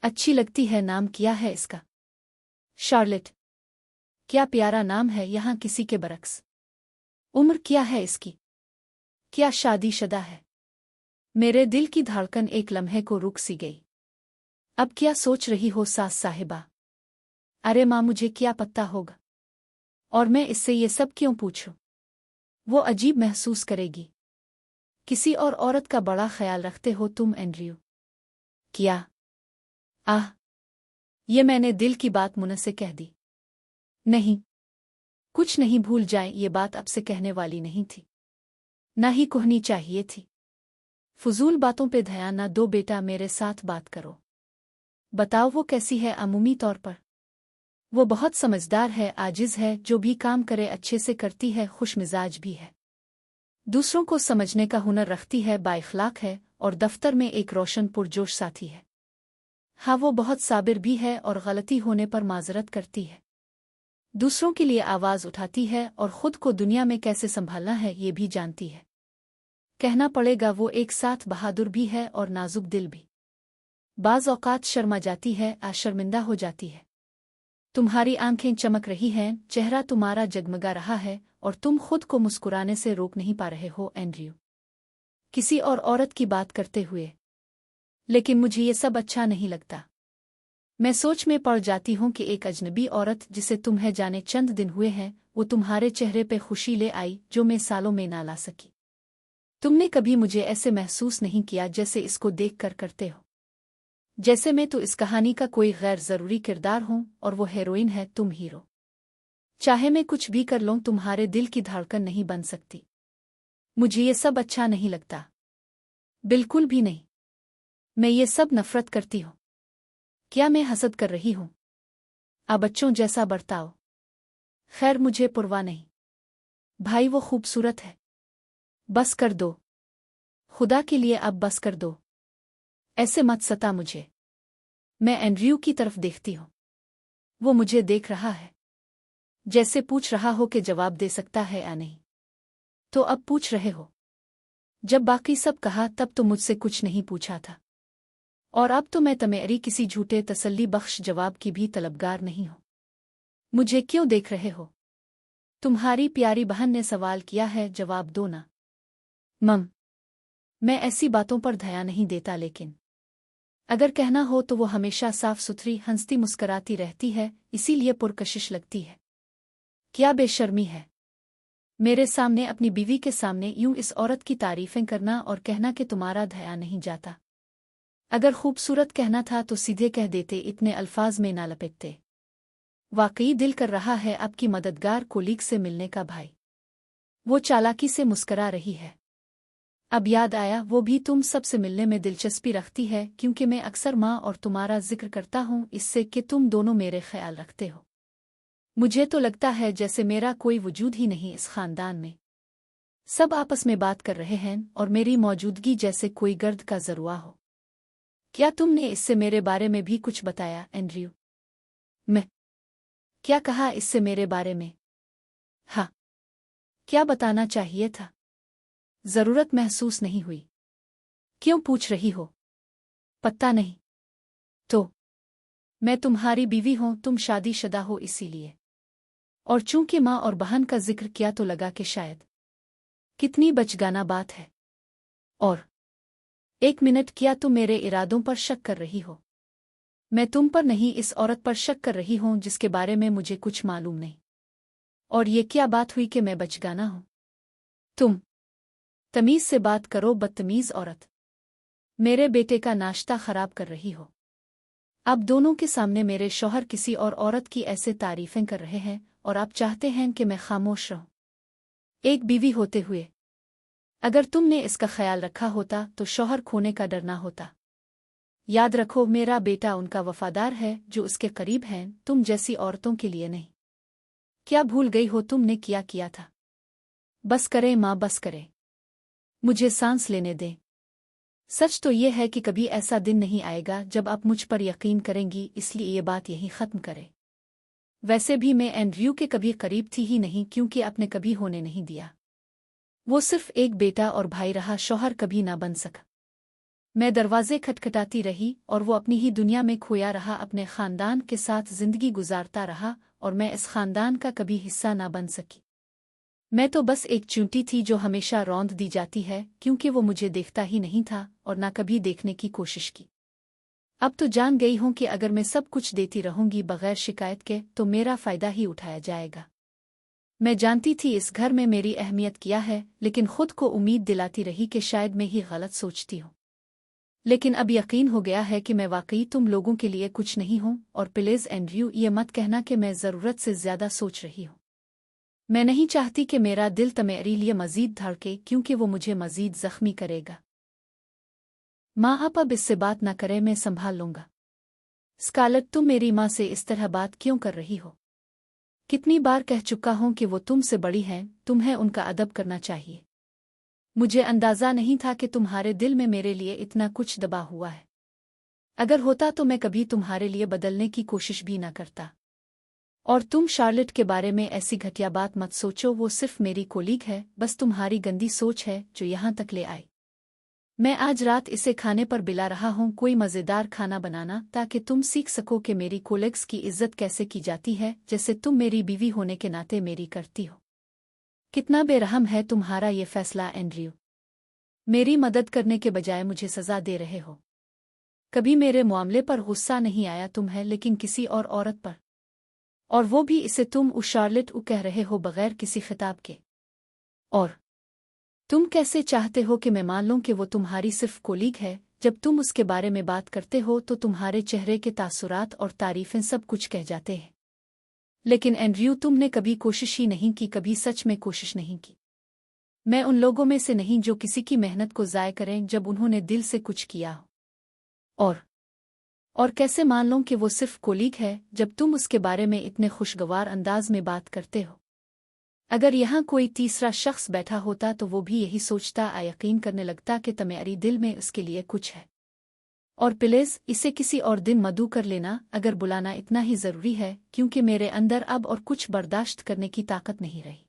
अच्छी लगती है। नाम क्या है इसका? शार्लेट। क्या प्यारा नाम है यहाँ किसी के बरक्स। उम्र क्या है इसकी? क्या शादीशुदा है? मेरे दिल की धड़कन एक लम्हे को रुक सी गई। अब क्या सोच रही हो सास साहिबा? अरे माँ, मुझे क्या पता होगा? और मैं इससे ये सब क्यों पूछूं? वो अजीब महसूस करेगी। किसी और औरत का बड़ा ख्याल रखते हो तुम एंड्रयू। क्या? आह, ये मैंने दिल की बात मुन्ह से कह दी। नहीं, कुछ नहीं, भूल जाए, ये बात अब से कहने वाली नहीं थी, ना ही कहनी चाहिए थी। फजूल बातों पे ध्यान ना दो बेटा, मेरे साथ बात करो। बताओ वो कैसी है अमूमी तौर पर? वो बहुत समझदार है, आजिज है, जो भी काम करे अच्छे से करती है, खुशमिजाज भी है, दूसरों को समझने का हुनर रखती है, बाइखलाक है और दफ्तर में एक रोशन पुरजोश साथी है। हाँ, वो बहुत साबिर भी है और गलती होने पर माजरत करती है, दूसरों के लिए आवाज उठाती है और खुद को दुनिया में कैसे संभालना है ये भी जानती है। कहना पड़ेगा वो एक साथ बहादुर भी है और नाजुक दिल भी। बाज औकात शर्मा जाती है, शर्मिंदा हो जाती है। तुम्हारी आंखें चमक रही हैं, चेहरा तुम्हारा जगमगा रहा है और तुम खुद को मुस्कुराने से रोक नहीं पा रहे हो एंड्रयू, किसी और औरत की बात करते हुए। लेकिन मुझे ये सब अच्छा नहीं लगता। मैं सोच में पड़ जाती हूँ कि एक अजनबी औरत जिसे तुम्हें जाने चंद दिन हुए हैं, वो तुम्हारे चेहरे पे खुशी ले आई जो मैं सालों में ना ला सकी। तुमने कभी मुझे ऐसे महसूस नहीं किया जैसे इसको देख कर करते हो, जैसे मैं तो इस कहानी का कोई गैर जरूरी किरदार हूं और वो हीरोइन है, तुम हीरो। चाहे मैं कुछ भी कर लूं, तुम्हारे दिल की धड़कन नहीं बन सकती। मुझे ये सब अच्छा नहीं लगता, बिल्कुल भी नहीं। मैं ये सब नफरत करती हूँ। क्या मैं हसद कर रही हूँ? बच्चों जैसा बर्ताव। खैर, मुझे परवाह नहीं। भाई वो खूबसूरत है। बस कर दो, खुदा के लिए अब बस कर दो। ऐसे मत सता मुझे। मैं एंड्रयू की तरफ देखती हूँ। वो मुझे देख रहा है, जैसे पूछ रहा हो कि जवाब दे सकता है या नहीं। तो अब पूछ रहे हो? जब बाकी सब कहा तब तो मुझसे कुछ नहीं पूछा था, और अब तो मैं तुम्हारी किसी झूठे तसल्ली बख्श जवाब की भी तलबगार नहीं हूं। मुझे क्यों देख रहे हो? तुम्हारी प्यारी बहन ने सवाल किया है, जवाब दो ना। मम, मैं ऐसी बातों पर ध्यान नहीं देता, लेकिन अगर कहना हो तो वो हमेशा साफ सुथरी, हंसती मुस्कराती रहती है, इसीलिए पुरकशिश लगती है। क्या बेशर्मी है मेरे सामने, अपनी बीवी के सामने यूं इस औरत की तारीफें करना और कहना कि तुम्हारा ध्यान नहीं जाता। अगर खूबसूरत कहना था तो सीधे कह देते, इतने अल्फाज में ना लपेटते। वाकई दिल कर रहा है आपकी मददगार कोलीग से मिलने का भाई। वो चालाकी से मुस्करा रही है। अब याद आया, वो भी तुम सबसे मिलने में दिलचस्पी रखती है, क्योंकि मैं अक्सर माँ और तुम्हारा जिक्र करता हूँ इससे कि तुम दोनों मेरे ख्याल रखते हो। मुझे तो लगता है जैसे मेरा कोई वजूद ही नहीं इस खानदान में। सब आपस में बात कर रहे हैं और मेरी मौजूदगी जैसे कोई गर्द का जरुआ हो। क्या तुमने इससे मेरे बारे में भी कुछ बताया एंड्रयू? मैं क्या कहा इससे मेरे बारे में? हाँ, क्या बताना चाहिए था? जरूरत महसूस नहीं हुई? क्यों पूछ रही हो? पता नहीं तो? मैं तुम्हारी बीवी हूं, तुम शादीशुदा हो इसीलिए। और चूंकि माँ और बहन का जिक्र किया तो लगा कि शायद। कितनी बचगाना बात है। और एक मिनट, क्या तुम मेरे इरादों पर शक कर रही हो? मैं तुम पर नहीं, इस औरत पर शक कर रही हूं जिसके बारे में मुझे कुछ मालूम नहीं। और ये क्या बात हुई कि मैं बचगाना हूं? तुम तमीज से बात करो, बदतमीज औरत। मेरे बेटे का नाश्ता खराब कर रही हो। अब दोनों के सामने मेरे शौहर किसी और औरत की ऐसे तारीफें कर रहे हैं और आप चाहते हैं कि मैं खामोश रहूं, एक बीवी होते हुए। अगर तुमने इसका ख्याल रखा होता तो शौहर खोने का डर ना होता। याद रखो, मेरा बेटा उनका वफादार है जो उसके करीब हैं, तुम जैसी औरतों के लिए नहीं। क्या भूल गई हो तुमने क्या किया था? बस करे माँ, बस करे। मुझे सांस लेने दें। सच तो यह है कि कभी ऐसा दिन नहीं आएगा जब आप मुझ पर यकीन करेंगी, इसलिए ये बात यहीं ख़त्म करें। वैसे भी मैं एंड्रयू के कभी करीब थी ही नहीं, क्योंकि आपने कभी होने नहीं दिया। वो सिर्फ एक बेटा और भाई रहा, शौहर कभी ना बन सका। मैं दरवाजे खटखटाती रही और वो अपनी ही दुनिया में खोया रहा, अपने खानदान के साथ जिंदगी गुजारता रहा और मैं इस खानदान का कभी हिस्सा ना बन सकी। मैं तो बस एक चूंटी थी जो हमेशा रौंद दी जाती है क्योंकि वो मुझे देखता ही नहीं था और ना कभी देखने की कोशिश की। अब तो जान गई हूं कि अगर मैं सब कुछ देती रहूंगी बगैर शिकायत के तो मेरा फायदा ही उठाया जाएगा। मैं जानती थी इस घर में मेरी अहमियत क्या है, लेकिन खुद को उम्मीद दिलाती रही कि शायद मैं ही गलत सोचती हूँ। लेकिन अब यकीन हो गया है कि मैं वाकई तुम लोगों के लिए कुछ नहीं हूं और प्लीज एंड्रयू ये मत कहना कि मैं ज़रूरत से ज़्यादा सोच रही हूं। मैं नहीं चाहती कि मेरा दिल तुम्हारे लिए मज़ीद धड़के क्योंकि वो मुझे मज़ीद ज़ख्मी करेगा। माँ आप अब इससे बात ना करें, मैं संभाल लूंगा। स्कारलेट तुम मेरी माँ से इस तरह बात क्यों कर रही हो? कितनी बार कह चुका हूं कि वो तुमसे बड़ी हैं, तुम्हें उनका अदब करना चाहिए। मुझे अंदाज़ा नहीं था कि तुम्हारे दिल में मेरे लिए इतना कुछ दबा हुआ है। अगर होता तो मैं कभी तुम्हारे लिए बदलने की कोशिश भी ना करता। और तुम शार्लेट के बारे में ऐसी घटिया बात मत सोचो, वो सिर्फ मेरी कोलीग है, बस तुम्हारी गंदी सोच है जो यहाँ तक ले आई। मैं आज रात इसे खाने पर बिला रहा हूँ, कोई मज़ेदार खाना बनाना, ताकि तुम सीख सको कि मेरी कोलेग्स की इज्जत कैसे की जाती है, जैसे तुम मेरी बीवी होने के नाते मेरी करती हो। कितना बेरहम है तुम्हारा ये फैसला एंड्रयू। मेरी मदद करने के बजाय मुझे सजा दे रहे हो। कभी मेरे मामले पर गुस्सा नहीं आया तुम्हें, लेकिन किसी और औरत पर, और वो भी इसे तुम उस शार्लेट कह रहे हो बगैर किसी खिताब के। और तुम कैसे चाहते हो कि मैं मान लूं कि वो तुम्हारी सिर्फ कोलीग है? जब तुम उसके बारे में बात करते हो तो तुम्हारे चेहरे के तासुरात और तारीफें सब कुछ कह जाते हैं। लेकिन एंड्रयू तुमने कभी कोशिश ही नहीं की, कभी सच में कोशिश नहीं की। मैं उन लोगों में से नहीं जो किसी की मेहनत को ज़ाय करें जब उन्होंने दिल से कुछ किया हो। और कैसे मान लूं कि वो सिर्फ कोलीग है जब तुम उसके बारे में इतने खुशगवार अंदाज में बात करते हो? अगर यहाँ कोई तीसरा शख्स बैठा होता तो वो भी यही सोचता, यकीन करने लगता कि तुम्हारी दिल में उसके लिए कुछ है। और प्लीज इसे किसी और दिन मदऊ कर लेना अगर बुलाना इतना ही ज़रूरी है, क्योंकि मेरे अंदर अब और कुछ बर्दाश्त करने की ताकत नहीं रही।